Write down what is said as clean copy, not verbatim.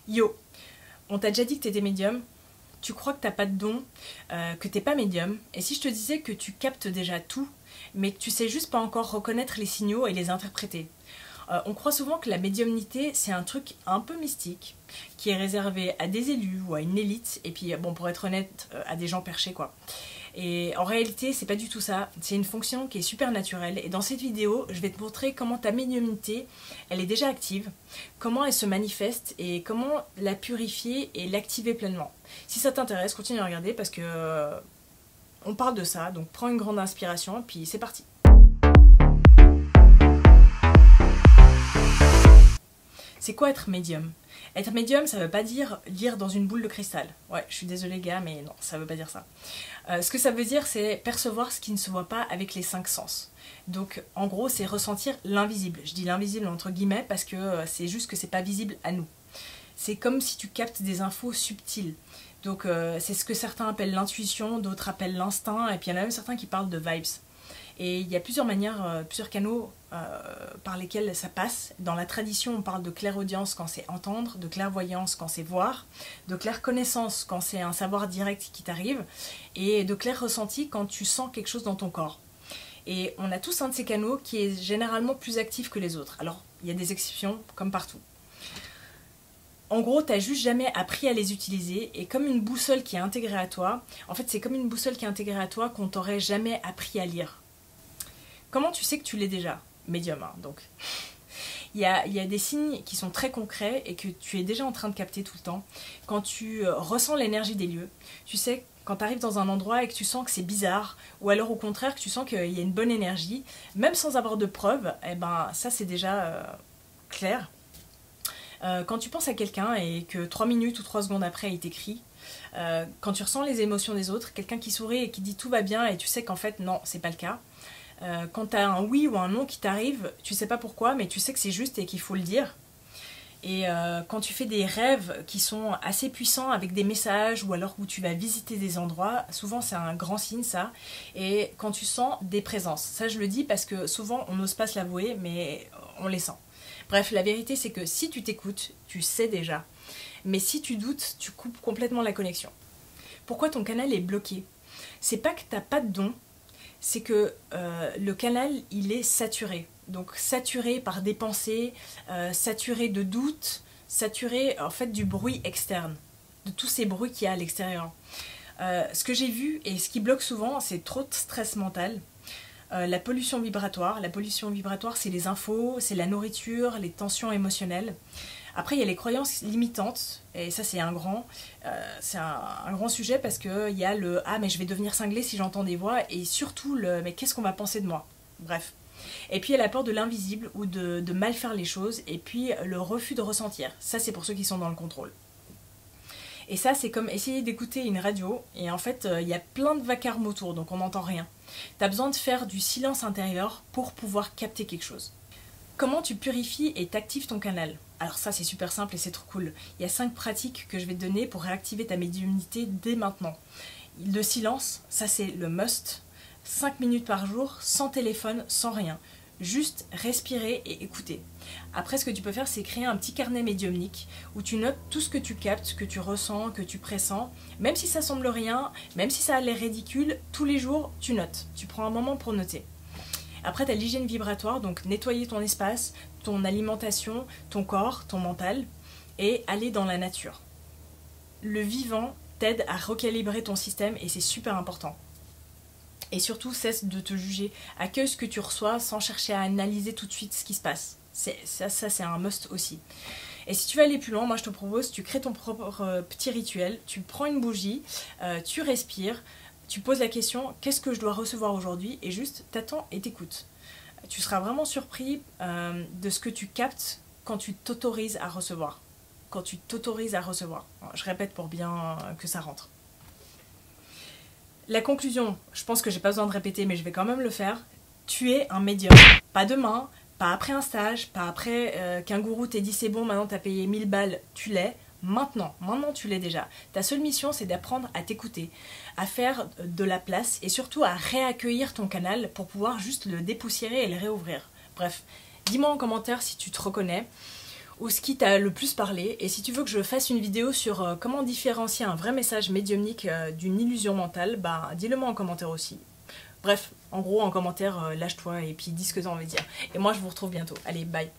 Yo, on t'a déjà dit que t'étais médium, tu crois que t'as pas de don, que t'es pas médium, et si je te disais que tu captes déjà tout, mais que tu sais juste pas encore reconnaître les signaux et les interpréter. On croit souvent que la médiumnité c'est un truc un peu mystique, qui est réservé à des élus ou à une élite, et puis bon pour être honnête, à des gens perchés quoi. Et en réalité, c'est pas du tout ça. C'est une fonction qui est super naturelle. Et dans cette vidéo, je vais te montrer comment ta médiumnité, elle est déjà active, comment elle se manifeste et comment la purifier et l'activer pleinement. Si ça t'intéresse, continue à regarder parce que on parle de ça. Donc prends une grande inspiration et puis c'est parti. C'est quoi être médium? Être médium, ça veut pas dire lire dans une boule de cristal. Ouais, je suis désolée gars, mais non, ça veut pas dire ça. Ce que ça veut dire, c'est percevoir ce qui ne se voit pas avec les 5 sens. Donc, en gros, c'est ressentir l'invisible. Je dis l'invisible entre guillemets parce que c'est juste que c'est pas visible à nous. C'est comme si tu captes des infos subtiles. Donc, c'est ce que certains appellent l'intuition, d'autres appellent l'instinct, et puis il y en a même certains qui parlent de vibes. Et il y a plusieurs manières, plusieurs canaux par lesquels ça passe. Dans la tradition, on parle de clairaudience quand c'est entendre, de clairvoyance quand c'est voir, de clairconnaissance quand c'est un savoir direct qui t'arrive, et de clair ressenti quand tu sens quelque chose dans ton corps. Et on a tous un de ces canaux qui est généralement plus actif que les autres. Alors, il y a des exceptions, comme partout. En gros, t'as juste jamais appris à les utiliser, et comme une boussole qui est intégrée à toi, en fait c'est comme une boussole qui est intégrée à toi qu'on t'aurait jamais appris à lire. Comment tu sais que tu l'es déjà? Médium, hein, donc. Il y a des signes qui sont très concrets et que tu es déjà en train de capter tout le temps. Quand tu ressens l'énergie des lieux, tu sais quand tu arrives dans un endroit et que tu sens que c'est bizarre, ou alors au contraire que tu sens qu'il y a une bonne énergie, même sans avoir de preuves, eh ben ça c'est déjà clair. Quand tu penses à quelqu'un et que 3 minutes ou 3 secondes après il t'écrit, quand tu ressens les émotions des autres, quelqu'un qui sourit et qui dit tout va bien et tu sais qu'en fait non, c'est pas le cas. Quand tu as un oui ou un non qui t'arrive, tu sais pas pourquoi, mais tu sais que c'est juste et qu'il faut le dire. Et quand tu fais des rêves qui sont assez puissants avec des messages ou alors où tu vas visiter des endroits, souvent c'est un grand signe ça. Et quand tu sens des présences, ça je le dis parce que souvent on n'ose pas se l'avouer, mais on les sent. Bref, la vérité c'est que si tu t'écoutes, tu sais déjà. Mais si tu doutes, tu coupes complètement la connexion. Pourquoi ton canal est bloqué? C'est pas que t'as pas de don, c'est que le canal il est saturé. Donc saturé par des pensées, saturé de doutes, saturé en fait du bruit externe, de tous ces bruits qu'il y a à l'extérieur. Ce que j'ai vu et ce qui bloque souvent, c'est trop de stress mental. La pollution vibratoire c'est les infos, c'est la nourriture, les tensions émotionnelles. Après il y a les croyances limitantes, et ça c'est un grand sujet parce qu'il y a le « ah mais je vais devenir cinglé si j'entends des voix » et surtout le « mais qu'est-ce qu'on va penser de moi ?» Bref. Et puis il y a la peur de l'invisible ou de mal faire les choses, et puis le refus de ressentir. Ça c'est pour ceux qui sont dans le contrôle. Et ça c'est comme essayer d'écouter une radio et en fait il y a plein de vacarme autour donc on n'entend rien. T'as besoin de faire du silence intérieur pour pouvoir capter quelque chose. Comment tu purifies et t'actives ton canal? Alors ça c'est super simple et c'est trop cool. Il y a 5 pratiques que je vais te donner pour réactiver ta médiumnité dès maintenant. Le silence, ça c'est le must. 5 minutes par jour, sans téléphone, sans rien. Juste respirer et écouter. Après ce que tu peux faire c'est créer un petit carnet médiumnique où tu notes tout ce que tu captes, que tu ressens, que tu pressens. Même si ça semble rien, même si ça a l'air ridicule, tous les jours tu notes. Tu prends un moment pour noter. Après, tu as l'hygiène vibratoire, donc nettoyer ton espace, ton alimentation, ton corps, ton mental, et aller dans la nature. Le vivant t'aide à recalibrer ton système et c'est super important. Et surtout, cesse de te juger. Accueille ce que tu reçois sans chercher à analyser tout de suite ce qui se passe. Ça c'est un must aussi. Et si tu veux aller plus loin, moi je te propose, tu crées ton propre petit rituel, tu prends une bougie, tu respires, tu poses la question « qu'est-ce que je dois recevoir aujourd'hui ?» et juste t'attends et t'écoutes. Tu seras vraiment surpris de ce que tu captes quand tu t'autorises à recevoir. Quand tu t'autorises à recevoir. Je répète pour bien que ça rentre. La conclusion, je pense que j'ai pas besoin de répéter mais je vais quand même le faire. Tu es un médium. Pas demain, pas après un stage, pas après qu'un gourou t'ait dit c'est bon, maintenant t'as payé 1000 balles, tu l'es. Maintenant tu l'es déjà. Ta seule mission c'est d'apprendre à t'écouter, à faire de la place et surtout à réaccueillir ton canal pour pouvoir juste le dépoussiérer et le réouvrir. Bref, dis-moi en commentaire si tu te reconnais ou ce qui t'a le plus parlé. Et si tu veux que je fasse une vidéo sur comment différencier un vrai message médiumnique d'une illusion mentale, bah dis-le moi en commentaire aussi. Bref, en gros en commentaire, lâche-toi et puis dis ce que t'as envie de dire. Et moi je vous retrouve bientôt. Allez, bye.